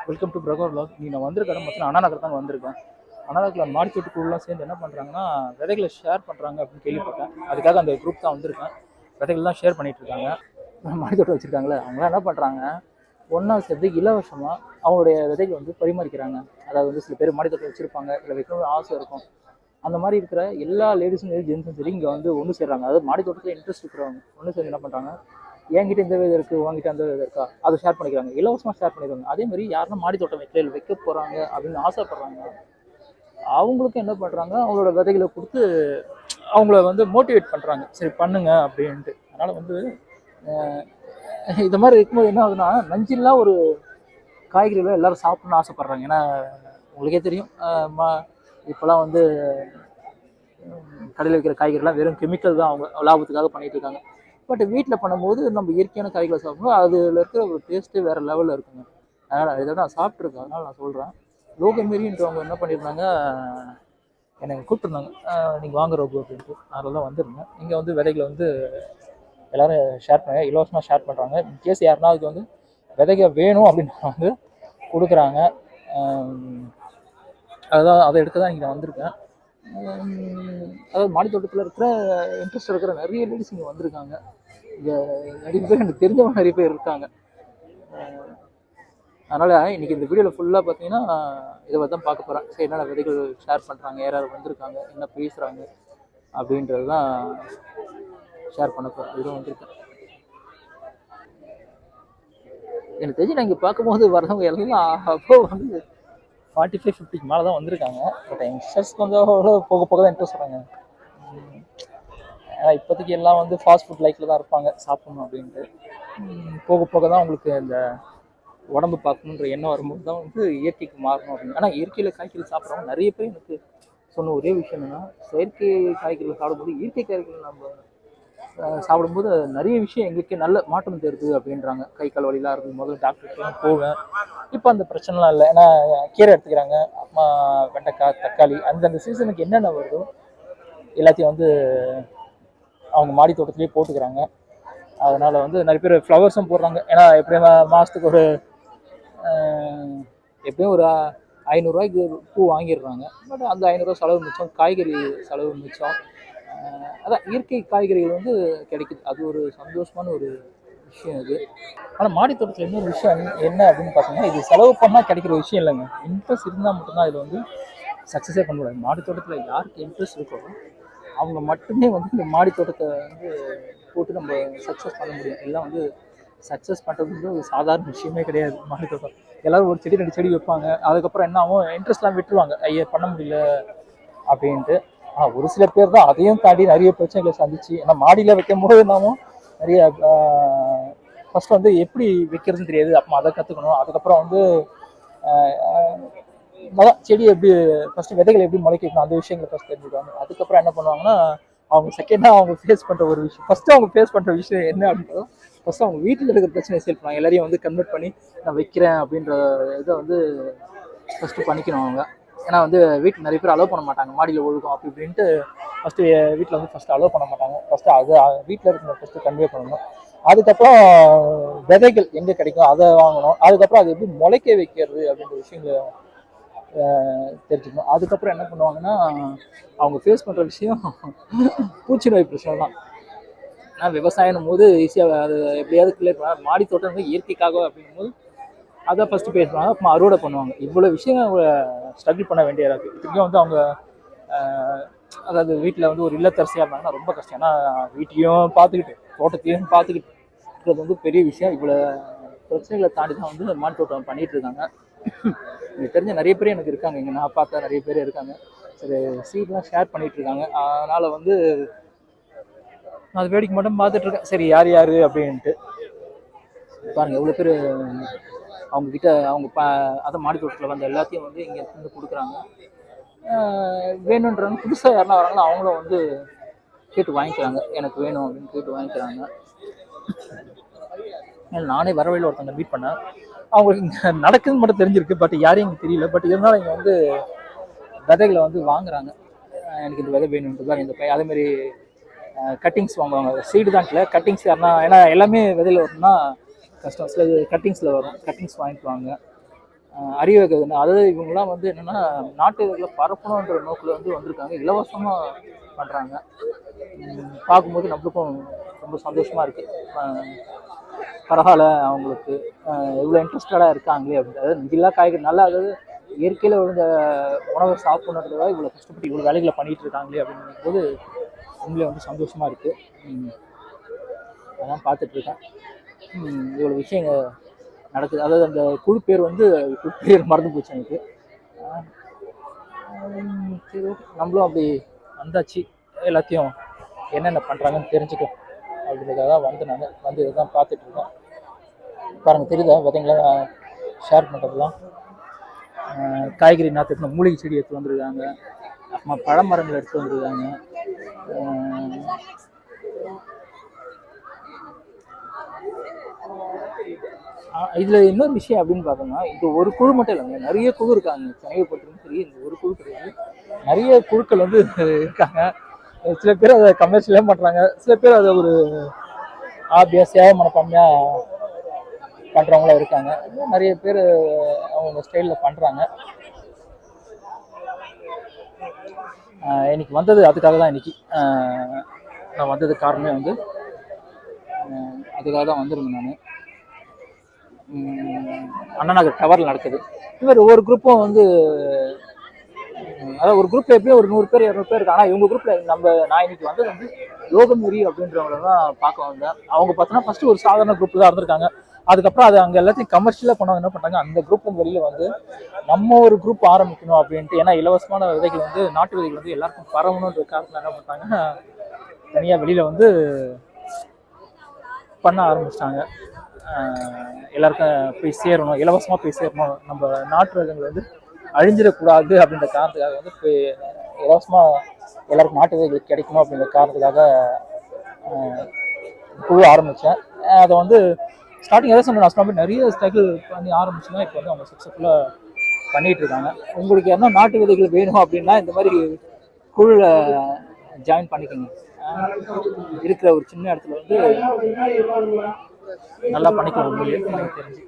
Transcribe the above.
Welcome to பிரகர் vlog. நான் வந்திருக்கேன் மொத்தம் அண்ணா நகர் தான் வந்திருக்கேன். அண்ணா நகரில் மாடி தோட்டக்குள்ளலாம் சேர்ந்து என்ன பண்ணுறாங்கன்னா விதைகளை ஷேர் பண்ணுறாங்க அப்படின்னு கேள்விப்பட்டேன். அதுக்காக அந்த குரூப் தான் வந்திருக்கேன். விதைகள்லாம் ஷேர் பண்ணிட்டு இருக்காங்க. மாடி தோட்டம் வச்சுருக்காங்களே அவங்களாம் என்ன பண்ணுறாங்க, ஒன்றா சேர்ந்து இலவசமாக அவங்களுடைய விதைகளை வந்து பரிமாறிக்கிறாங்க. அதாவது வந்து சில பேர் மாடி தோட்டம் வச்சுருப்பாங்க, இல்லை வைக்கணும்னு ஆசை இருக்கும். அந்த மாதிரி இருக்கிற எல்லா லேடிஸும் சரி ஜென்ஸும் சரி இங்கே வந்து ஒன்று சேர்றாங்க. அதாவது மாடி தோட்டத்தில் இன்ட்ரெஸ்ட் இருக்கிறவங்க ஒன்று சேர்ந்து என்ன பண்ணுறாங்க, என்கிட்ட இந்த விதை இருக்குது, உங்ககிட்ட அந்த விதை இருக்கா, அதை ஷேர் பண்ணிக்கிறாங்க, இலவசமாக ஷேர் பண்ணிடுவாங்க. அதே மாதிரி யாருன்னா மாடி தோட்டம் வைக்க போகிறாங்க அப்படின்னு ஆசைப்படுறாங்க, அவங்களுக்கும் என்ன பண்ணுறாங்க, அவங்களோட விதைகளை கொடுத்து அவங்கள வந்து மோட்டிவேட் பண்ணுறாங்க, சரி பண்ணுங்க அப்படின்ட்டு. அதனால் வந்து இந்த மாதிரி இருக்கும்போது என்ன ஆகுதுன்னா, நஞ்சில்லா ஒரு காய்கறிகளை எல்லோரும் சாப்பிட்ணுன்னு ஆசைப்பட்றாங்க. ஏன்னா உங்களுக்கே தெரியும், இப்போலாம் வந்து கடையில் வைக்கிற காய்கறிலாம் வெறும் கெமிக்கல் தான் அவங்க லாபத்துக்காக பண்ணிகிட்டு இருக்காங்க. பட் வீட்டில் பண்ணும்போது நம்ம இயற்கையான காய்களை சாப்பிடும்போது அதில் இருக்கிற ஒரு டேஸ்ட்டு வேறு லெவலில் இருக்குங்க. அதனால் இதை நான் சாப்பிட்ருக்கேன், அதனால் நான் சொல்கிறேன். லோகமேரின்றவங்க என்ன பண்ணியிருந்தாங்க, என்னை கூப்பிட்டுருந்தாங்க, நீங்கள் வாங்க ரோகு அப்படின்ட்டு. அதில் தான் வந்துருந்தேன். இங்கே வந்து விதைகளை வந்து எல்லோரும் ஷேர் பண்ணுங்க, இலவசமாக ஷேர் பண்ணுறாங்க. இன்கேஸ் யாருன்னா அதுக்கு வந்து விதைகள் வேணும் அப்படின்னு வந்து கொடுக்குறாங்க. அதை எடுக்க தான் இங்கே வந்திருக்கேன். அதாவது மாடி தோட்டத்தில் இருக்கிற இன்ட்ரெஸ்ட் இருக்கிற நிறைய லேடிஸ் இங்கே வந்திருக்காங்க. இங்கே நிறைய பேர் எனக்கு தெரிஞ்சவங்க நிறைய பேர் இருக்காங்க. அதனால் இன்றைக்கி இந்த வீடியோவில் ஃபுல்லாக பார்த்தீங்கன்னா இதை பற்றி தான் பார்க்க போகிறேன். சரி, என்னென்ன விதைகள் ஷேர் பண்ணுறாங்க, யாராவது வந்திருக்காங்க, என்ன பேசுகிறாங்க அப்படின்றது தான் ஷேர் பண்ண போகிறேன். இதுவும் வந்திருக்கேன். எனக்கு தெரிஞ்சு நான் இங்கே பார்க்கும்போது வரவங்க எல்லாம் அப்போ வந்து 45-50 மேலே தான் வந்திருக்காங்க. பட் யங்ஸ்டர்ஸ் கொஞ்சம் போக போக தான் இன்ட்ரெஸ்ட் வராங்க. ஏன்னா இப்போதைக்கு எல்லாம் வந்து ஃபாஸ்ட் ஃபுட் லைக்கில் தான் இருப்பாங்க, சாப்பிடணும் அப்படின்ட்டு. போக போக தான் உங்களுக்கு இந்த உடம்பு பார்க்கணுன்ற எண்ணம் வரும்போது தான் வந்து இயற்கைக்கு மாறணும் அப்படின்னு. ஆனால் இயற்கையில் காய்கறி சாப்பிட்றவங்க நிறைய பேர் எனக்கு சொன்ன ஒரே விஷயம் என்னென்னா, செயற்கை காய்கறிகள் சாப்பிடும்போது இயற்கை காய்கறிகள் நம்ம சாப்பிடும்போது நிறைய விஷயம் எங்களுக்கே நல்ல மாற்றம் தருது அப்படின்றாங்க. கை கால் வலிலாம் இருக்குது, முதல்ல டாக்டர்கிட்டையும் போவேன். இப்போ அந்த பிரச்சனைலாம் இல்லை. ஏன்னா கீரை எடுத்துக்கிறாங்க, வெண்டைக்காய், தக்காளி, அந்தந்த சீசனுக்கு என்னென்ன வருதோ எல்லாத்தையும் வந்து அவங்க மாடி தோட்டத்துலேயே போட்டுக்கிறாங்க. அதனால் வந்து நிறைய பேர் ஃப்ளவர்ஸும் போடுறாங்க. ஏன்னா எப்படியும் மாதத்துக்கு ஒரு எப்படியும் ஒரு 500 ரூபாய்க்கு பூ வாங்கிடுறாங்க. பட் அந்த 500 ரூபா செலவு மிச்சம், காய்கறி செலவு மிச்சம். அதான் இயற்கை காய்கறிகள் வந்து கிடைக்குது. அது ஒரு சந்தோஷமான ஒரு விஷயம் இது. ஆனால் மாடி தோட்டத்தில் இன்னொரு விஷயம் என்ன அப்படின்னு பார்த்தீங்கன்னா, இது செலவு பண்ணால் கிடைக்கிற விஷயம் இல்லைங்க. இன்ட்ரெஸ்ட் இருந்தால் மட்டும்தான் இதில் வந்து சக்ஸஸே பண்ண முடியாது. மாடி தோட்டத்தில் யாருக்கு இன்ட்ரெஸ்ட் இருக்கோ அவங்க மட்டுமே வந்து இந்த மாடி தோட்டத்தை வந்து போட்டு நம்ம சக்ஸஸ் பண்ண முடியும். எல்லாம் வந்து சக்ஸஸ் பண்ணுறது வந்து ஒரு சாதாரண விஷயமே கிடையாது. மாடி தோட்டம் எல்லோரும் ஒரு செடி 2 செடி வைப்பாங்க, அதுக்கப்புறம் என்ன ஆகும், இன்ட்ரெஸ்ட்லாம் விட்டுருவாங்க, ஐயா பண்ண முடியல அப்படின்ட்டு. ஒரு சில பேர் தான் அதையும் தாண்டி நிறைய பிரச்சனைகளை சந்திச்சு, ஏன்னா மாடியில் வைக்கும் போது நாமும் நிறைய ஃபஸ்ட்டு வந்து எப்படி வைக்கிறதுன்னு தெரியாது, அப்போ அதை கற்றுக்கணும். அதுக்கப்புறம் வந்து செடி எப்படி ஃபஸ்ட்டு விதைகள் எப்படி முளைக்கணும், அந்த விஷயங்களை ஃபஸ்ட் தெரிஞ்சுக்குவாங்க. அதுக்கப்புறம் என்ன பண்ணுவாங்கன்னா, அவங்க செகண்டாக அவங்க ஃபேஸ் பண்ணுற ஒரு விஷயம், ஃபஸ்ட்டு அவங்க ஃபேஸ் பண்ணுற விஷயம் என்ன அப்படின்றத ஃபஸ்ட்டு அவங்க வீட்டில் இருக்கிற பிரச்சனையை சேல் பண்ணுவாங்க. எல்லாரையும் வந்து கன்வெர்ட் பண்ணி நான் வைக்கிறேன் அப்படின்ற இதை வந்து ஃபஸ்ட்டு பண்ணிக்கணும் அவங்க. ஏன்னா வந்து வீட்டில் நிறைய பேர் அலோவ் பண்ண மாட்டாங்க, மாடியில் ஒழுகும் அப்படி இப்படின்ட்டு. ஃபஸ்ட்டு வீட்டில் வந்து ஃபஸ்ட்டு அலோவ் பண்ண மாட்டாங்க. ஃபஸ்ட்டு அதை வீட்டில் இருக்கிற ஃபஸ்ட்டு கன்வே பண்ணணும். அதுக்கப்புறம் விதைகள் எங்கே கிடைக்கும் அதை வாங்கணும். அதுக்கப்புறம் அது எப்படி முளைக்க வைக்கிறது அப்படின்ற விஷயங்களை தெரிஞ்சுக்கணும். அதுக்கப்புறம் என்ன பண்ணுவாங்கன்னா, அவங்க ஃபேஸ் பண்ணுற விஷயம் பூச்சி நோய் பிரச்சனை தான். ஏன்னா விவசாயம் போது ஈஸியாக அது எப்படியாவது கிளியர் பண்ண, மாடி தோட்டம் வந்து இயற்கைக்காக அப்படிங்கும்போது அதை ஃபஸ்ட்டு பேசுவாங்க, அப்புறம் அறுவடை பண்ணுவாங்க. இவ்வளோ விஷயம் அவங்க ஸ்ட்ரகிள் பண்ண வேண்டியதாக இருக்குது. இதுக்கும் வந்து அவங்க அதாவது வீட்டில் வந்து ஒரு இல்லத்தரசியாக இருந்தாங்கன்னா ரொம்ப கஷ்டம். ஏன்னா வீட்டையும் பார்த்துக்கிட்டு தோட்டத்தையும் பார்த்துக்கிட்டு இருக்கிறது வந்து பெரிய விஷயம். இவ்வளோ பிரச்சனைகளை தாண்டி தான் வந்து மாடி தோட்டம் பண்ணிகிட்டு இருக்காங்க. எனக்கு தெரிஞ்ச நிறைய பேர் எனக்கு இருக்காங்க, இங்கே நான் பார்த்தா நிறைய பேர் இருக்காங்க. சரி, சீட்லாம் ஷேர் பண்ணிகிட்டு இருக்காங்க. அதனால் வந்து அது வேடிக்கை மட்டும் பார்த்துட்ருக்கேன், சரி யார் யார் அப்படின்ட்டு. பாருங்கள் எவ்வளோ பேர் அவங்கக்கிட்ட அவங்க அதை மாடி தோட்டத்தில் வந்து எல்லாத்தையும் வந்து இங்கே வந்து கொடுக்குறாங்க. வேணுன்றவங்க புதுசாக யாருன்னா வராங்களோ அவங்களும் வந்து கேட்டு வாங்கிக்கிறாங்க, எனக்கு வேணும் அப்படின்னு கேட்டு வாங்கிக்கிறாங்க. நானே வரவழியில் ஒருத்தவங்க மீட் பண்ணேன், அவங்களுக்கு இங்கே நடக்குதுன்னு மட்டும் தெரிஞ்சிருக்கு, பட் யாரையும் எனக்கு தெரியல. பட் இருந்தாலும் இங்கே வந்து விதைகளை வந்து வாங்குறாங்க. எனக்கு இந்த விதை வேணுன்றது தான் இந்த அதேமாதிரி கட்டிங்ஸ் வாங்குவாங்க. சீடு தான் இல்லை, கட்டிங்ஸ் யாருன்னா, ஏன்னா எல்லாமே விதையில் வரணும்னா கஷ்டம். சில கட்டிங்ஸில் வரும், கட்டிங்ஸ் வாங்கிக்குவாங்க. அறிய வைக்கிறது. அதாவது இவங்கெல்லாம் வந்து என்னன்னா நாட்டு விதைகளை பரப்பணுன்ற நோக்கில் வந்து வந்திருக்காங்க. இலவசமாக பண்ணுறாங்க. பார்க்கும்போது நம்மளுக்கும் ரொம்ப சந்தோஷமாக இருக்குது. பரவாயில்ல அவங்களுக்கு இவ்வளோ இன்ட்ரெஸ்டடாக இருக்காங்களே அப்படின்னு. அதாவது இங்கெல்லா காய்கறி நல்லா, அதாவது இயற்கையில் விழுந்த உணவை சாப்பிடணுன்றதுக்காக இவ்வளோ கஷ்டப்பட்டு இவ்வளோ வேலைகளை பண்ணிகிட்டு இருக்காங்களே அப்படின்னு போது உண்மையிலே வந்து சந்தோஷமாக இருக்குது. அதான் பார்த்துட்ருக்கேன். இவ்வளோ விஷயங்கள் நடக்குது. அதாவது அந்த குழு பேர் வந்து குழு பேர் மறந்து போச்சு எனக்கு. சரி, ஓகே, நம்மளும் அப்படி வந்தாச்சு. எல்லாத்தையும் என்னென்ன பண்ணுறாங்கன்னு தெரிஞ்சுக்கலாம் அப்படின்றதுக்காக தான் வந்து இதுதான் பார்த்துட்ருக்கோம். பாருங்கள், தெரியுதா விதைங்களாம் ஷேர் பண்ணுறதுலாம். காய்கறி நாற்று எடுத்து, மூலிகை செடி எடுத்து வந்துருக்காங்க. அப்புறமா பழமரங்கள் எடுத்து வந்துருக்காங்க. இதில் இன்னொரு விஷயம் அப்படின்னு பார்த்தோம்னா, இது ஒரு குழு மட்டும் இல்லைங்க, நிறைய குழு இருக்காங்க. சென்னையை பொறுத்தவரைக்கும் சரி, இந்த ஒரு குழு கிடையாது, நிறைய குழுக்கள் வந்து இருக்காங்க. சில பேர் அதை கமர்ஷியலாக பண்ணுறாங்க, சில பேர் அதை ஒரு ஆபியாக சேவை மனப்பான்மையாக பண்ணுறவங்களும் இருக்காங்க. நிறைய பேர் அவங்க ஸ்டைலில் பண்ணுறாங்க. இன்னைக்கு வந்தது அதுக்காக தான். இன்னைக்கு நான் வந்தது காரணமே வந்து அதுக்காக தான் வந்திருந்தேன். நான் அண்ணா நகர் டவரில் நடக்குது. இது மாதிரி ஒவ்வொரு குரூப்பும் வந்து, அதாவது ஒரு குரூப்பில் எப்படியும் ஒரு 100 பேர் 200 பேர் இருக்காங்க. ஆனால் இவங்க குரூப்பில் நான் இன்னைக்கு வந்தது வந்து யோகமுரி அப்படின்றவங்கள தான் பார்க்க வந்தேன். அவங்க பார்த்தோன்னா ஃபஸ்ட்டு ஒரு சாதாரண குரூப் தான் இருந்திருக்காங்க. அதுக்கப்புறம் அது அங்கே எல்லாத்தையும் கமர்ஷியலாக பண்ணவங்க என்ன பண்ணாங்க, அந்த குரூப் வெளியில் வந்து நம்ம ஒரு குரூப் ஆரம்பிக்கணும் அப்படின்ட்டு. ஏன்னா இலவசமான விதைகள் வந்து, நாட்டு விதைகள் வந்து எல்லாருக்கும் பரவணுன்ற காரணத்தில் என்ன பண்ணுறாங்க, தனியாக வெளியில் வந்து பண்ண ஆரம்பிச்சிட்டாங்க. எல்லாருக்கும் போய் சேரணும், இலவசமாக போய் சேரணும், நம்ம நாட்டு விதைகள் வந்து அழிஞ்சிடக்கூடாது அப்படின்ற காரணத்துக்காக வந்து போய் இலவசமாக எல்லாருக்கும் நாட்டு விதைகள் கிடைக்கணும் அப்படின்ற காரணத்துக்காக குழு ஆரம்பித்தேன். அதை வந்து ஸ்டார்டிங் எதாவது சொன்ன நான் சொன்ன நிறைய ஸ்ட்ரகிள் பண்ணி ஆரம்பிச்சுன்னா இப்போ வந்து அவங்க சக்ஸஸ்ஃபுல்லாக பண்ணிகிட்டு இருக்காங்க. உங்களுக்கு என்ன நாட்டு விதைகள் வேணும் அப்படின்னா இந்த மாதிரி குழுவில் ஜாயின் பண்ணிக்கோங்க. இருக்கிற ஒரு சின்ன இடத்துல வந்து நல்லா பண்ணிக்கலாம் உங்களுக்கு தெரிஞ்சு.